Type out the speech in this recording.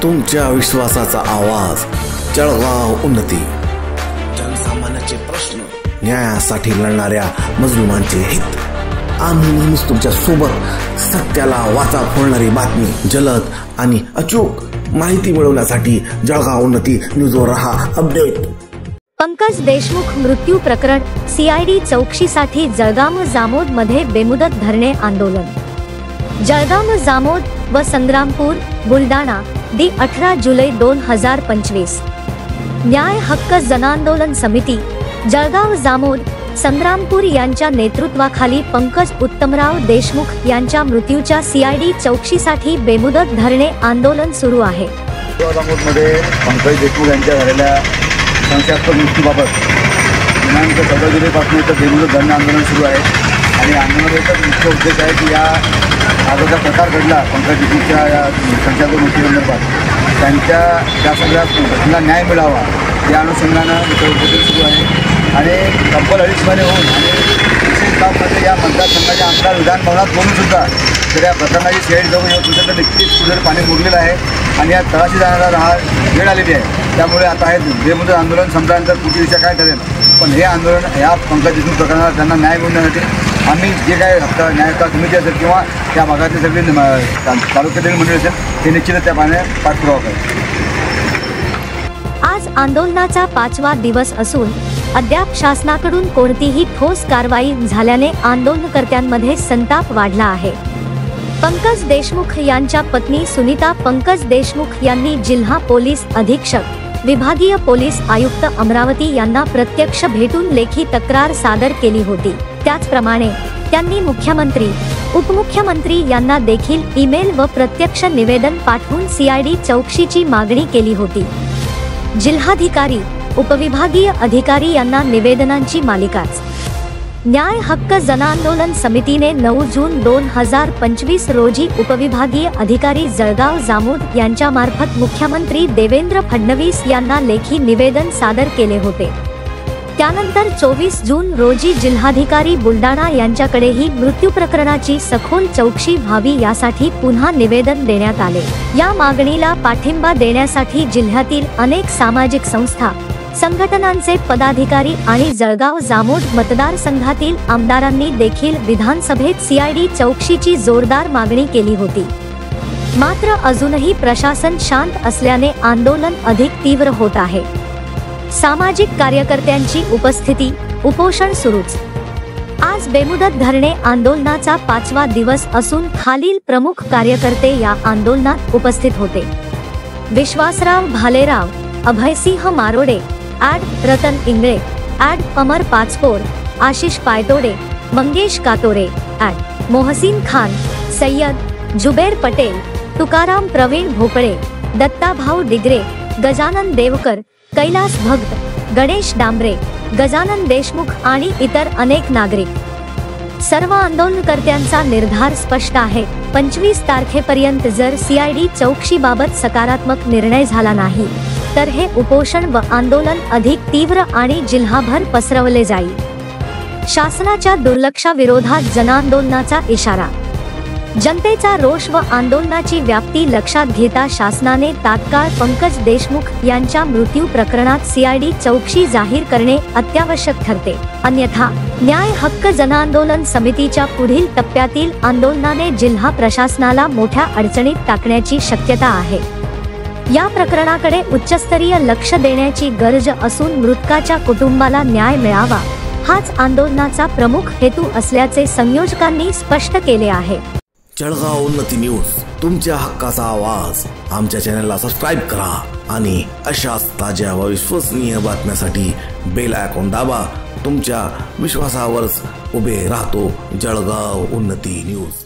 तुमच्या विश्वासाचा आवाज, जळगाव उन्नती। जनसामान्याचे प्रश्न, न्यायासाठी लढणाऱ्या मजलुमांचे हित। आम्ही नेहमीच तुमच्या सोबत। सत्याला वाचा फोडणारी बातमी, जलद आणि अचूक माहिती मिळवण्यासाठी जळगाव उन्नती न्यूजवर रहा अपडेट। पंकज देशमुख मृत्यू प्रकरण, सीआयडी चौकशीसाठी जळगाव जामोद मध्ये बेमुदत धरणे आंदोलन। जळगाव जामोद व संग्रामपूर बुलढाणा दि 18 जुलै 2025। न्याय हक्क जनांदोलन समिती जळगाव जामोद संग्रामपूर यांच्या नेतृत्वाखाली पंकज उत्तमराव देशमुख यांच्या मृत्यूच्या सीआयडी चौकशीसाठी बेमुदत धरणे आंदोलन सुरू आहे। जामोदमध्ये पंकज देशमुख यांच्या झालेल्या संशयास्पद मृत्यूबाबत दिनांक 14 जुलैपासून इथं बेमुदत धरणे आंदोलन सुरू आहे आणि आंदोलनाचा मुख्य उद्देश आहे की या जो प्रकार घडला पंकज देशमुखच्या या संशयास्पद मृत्यूसंदर्भात त्यांच्या त्या सगळ्या घटनेला न्याय मिळावा या अनुषंगानं उद्देश सुरू आहे। आणि तब्बल 2.5 महिने होऊन आणि विशेष बाबमध्ये या मतदारसंघाच्या आमदार विधानभवनात बोलून सुद्धा तर या प्रकरणाची सीआयडी जाऊन येऊ सुद्धा तर नक्कीच कुठे पाणी मुरलेलं आहे आणि या तळाशी जाणारा हा वेळ आलेली आहे। त्यामुळे आता हे बेमुदत आंदोलन संपल्यानंतर पुढची दिशा काय ठरेल, पण हे आंदोलन या पंकज देशमुख प्रकरणाला त्यांना न्याय मिळवण्यासाठी आम्ही जे काही न्याय हक्क समिती असेल किंवा त्या भागातली सगळी तालुक्यातील मंडळी असेल ते निश्चितच त्या पाण्यात पाठपुरावा करेल। आज आंदोलनाचा 5वा दिवस असून अद्याप शासनाकडून कोणतीही ठोस कारवाई झाल्याने आंदोलनकर्त्यांमध्ये संताप वाढला आहे। पंकज देशमुख यांच्या पत्नी सुनीता पंकज देशमुख यांनी जिल्हा पोलीस अधीक्षक विभागीय पोलीस आयुक्त अमरावती यांना प्रत्यक्ष भेटून लेखी तक्रार सादर केली होती। त्याचप्रमाणे त्यांनी मुख्यमंत्री उपमुख्यमंत्री यांना देखील ईमेल व प्रत्यक्ष निवेदन पाठवून सीआयडी चौकशीची मागणी केली होती। जिल्हाधिकारी उपविभागीय अधिकारी यांना निवेदनांची मालिकाच। न्याय हक्क जनांदोलन समितीने 9 जून 2025 रोजी उपविभागीय अधिकारी जळगाव जामोद यांच्या मार्फत मुख्यमंत्री देवेंद्र फडणवीस यांना लेखी निवेदन सादर केले होते। त्यानंतर 24 जून रोजी जिल्हाधिकारी बुलढाणा यांच्याकडेही मृत्यू प्रकरणाची सखोल चौकशी व्हावी यासाठी पुन्हा निवेदन देण्यात आले। या मागणीला पाठिंबा देण्यासाठी जिल्ह्यातील अनेक सामाजिक संस्था संघटनांचे पदाधिकारी आणि जळगाव जामोद मतदारसंघातील आमदारांनी देखील विधानसभेत सीआयडी चौकशीची जोरदार मागणी केली होती। मात्र अजूनही प्रशासन शांत असल्याने आंदोलन अधिक तीव्र होत आहे। सामाजिक कार्यकर्त्यांची उपस्थिती, उपोषण सुरूच। आज बेमुदत धरणे आंदोलनाचा 5वा दिवस असून खालील प्रमुख कार्यकर्ते या आंदोलनात उपस्थित होते: विश्वासराव भालेराव, अभयसिंह मारोडे, रतन इंगळे, अमर पाचपोर, आशिष पायतोडे, मंगेश कातोरे, मोहसिन खान, सय्यद जुबेर पटेल, तुकाराम प्रवीण भोपळे, दत्ताभाऊ डिगरे, गजानन देवकर, कैलास भगत, गणेश डांबरे, गजानन देशमुख आणि इतर अनेक नागरिक। सर्व आंदोलनकर्त्यांचा निर्धार स्पष्ट आहे। 25 तारखेपर्यंत जर सीआयडी चौकशीबाबत सकारात्मक निर्णय झाला नाही तर हे उपोषण व आंदोलन अधिक तीव्र आणि जिल्हाभर पसरवले जाईल। शासनाच्या दुर्लक्षाविरोधात जनांदोलनाचा इशारा। जनतेचा रोष व आंदोलनाची व्याप्ती लक्षात घेता शासनाने तात्काळ पंकज देशमुख यांच्या मृत्यू प्रकरणात सीआयडी चौकशी जाहीर करणे अत्यावश्यक ठरते। अन्यथा न्याय हक्क जनांदोलन समितीच्या पुढील टप्प्यातील आंदोलनाने जिल्हा प्रशासनाला मोठ्या अडचणीत टाकण्याची शक्यता आहे। या प्रकरणाकडे उच्चस्तरीय लक्ष देण्याची गरज असून मृतकाच्या कुटुंबाला न्याय मिळावा हाच आंदोलनाचा प्रमुख हेतू असल्याचे संयोजकांनी स्पष्ट केले आहे। जळगाव उन्नती न्यूज, तुमच्या हक्काचा आवाज। आमच्या चॅनलला सबस्क्राइब करा आणि अशाच ताज्या व विश्वसनीय बातम्यांसाठी बेल आयकॉन दाबा। तुमच्या विश्वासावरच उभे राहतो जळगाव उन्नती न्यूज।